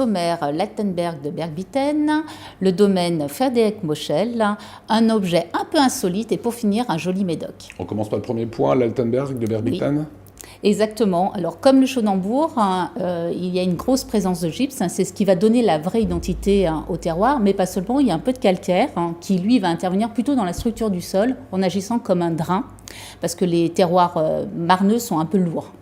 sommaire l'Altenberg de Bergbitten, le domaine Frédéric Moschel, un objet un peu insolite et pour finir un joli médoc. On commence par le premier point, l'Altenberg de Bergbitten. Oui. Exactement. Alors, comme le Schonenbourg, il y a une grosse présence de gypse. C'est ce qui va donner la vraie identité au terroir, mais pas seulement. Il y a un peu de calcaire qui, lui, va intervenir plutôt dans la structure du sol en agissant comme un drain, parce que les terroirs marneux sont un peu lourds.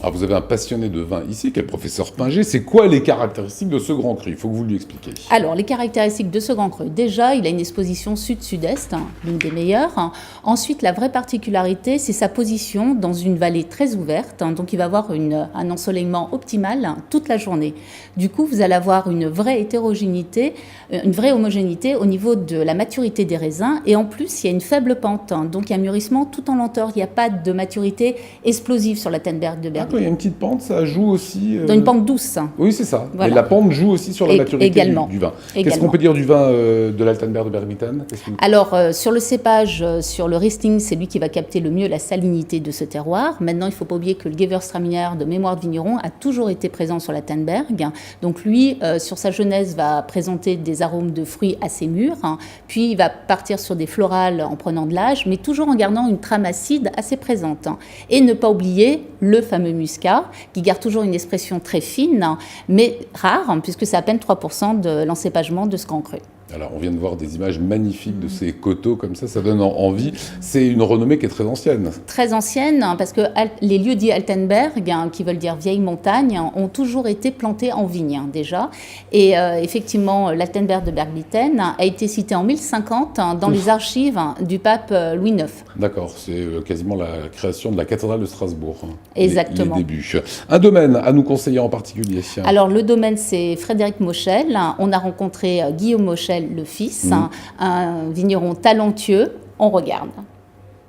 Alors vous avez un passionné de vin ici, qui est le professeur Pinger. C'est quoi les caractéristiques de ce grand cru? Il faut que vous lui expliquiez. Alors, les caractéristiques de ce grand cru. Déjà, il a une exposition sud-sud-est, l'une des meilleures. Ensuite, la vraie particularité, c'est sa position dans une vallée très ouverte. Donc, il va avoir un ensoleillement optimal toute la journée. Du coup, vous allez avoir une vraie hétérogénéité, une vraie homogénéité au niveau de la maturité des raisins. Et en plus, il y a une faible pente. Donc, il y a un mûrissement tout en lenteur. Il n'y a pas de maturité explosive sur la Altenberg de Bergbitten. Il y a une petite pente, ça joue aussi... Dans une pente douce. Oui, c'est ça. Voilà. Et la pente joue aussi sur la maturité du vin. Qu'est-ce qu'on peut dire du vin de l'Altenberg de Bergbitten? Alors, sur le cépage, sur le Riesling, c'est lui qui va capter le mieux la salinité de ce terroir. Maintenant, il ne faut pas oublier que le Gewürztraminer de mémoire de vigneron a toujours été présent sur la Altenberg. Donc lui, sur sa jeunesse, va présenter des arômes de fruits assez mûrs. Puis, il va partir sur des florales en prenant de l'âge, mais toujours en gardant une trame acide assez présente. Et ne pas oublier le fameux muscat, qui garde toujours une expression très fine, mais rare, puisque c'est à peine 3% de l'encépagement de ce grand cru. Alors, on vient de voir des images magnifiques de ces coteaux comme ça donne envie. C'est une renommée qui est très ancienne. Très ancienne, parce que les lieux dits Altenberg, qui veulent dire vieille montagne, ont toujours été plantés en vigne, déjà. Et effectivement, l'Altenberg de Bergbitten a été cité en 1050 dans les archives du pape Louis IX. D'accord, c'est quasiment la création de la cathédrale de Strasbourg. Exactement. Les débuts. Un domaine à nous conseiller en particulier? Alors, le domaine, c'est Frédéric Moschel. On a rencontré Guillaume Moschel, le fils, un vigneron talentueux. On regarde.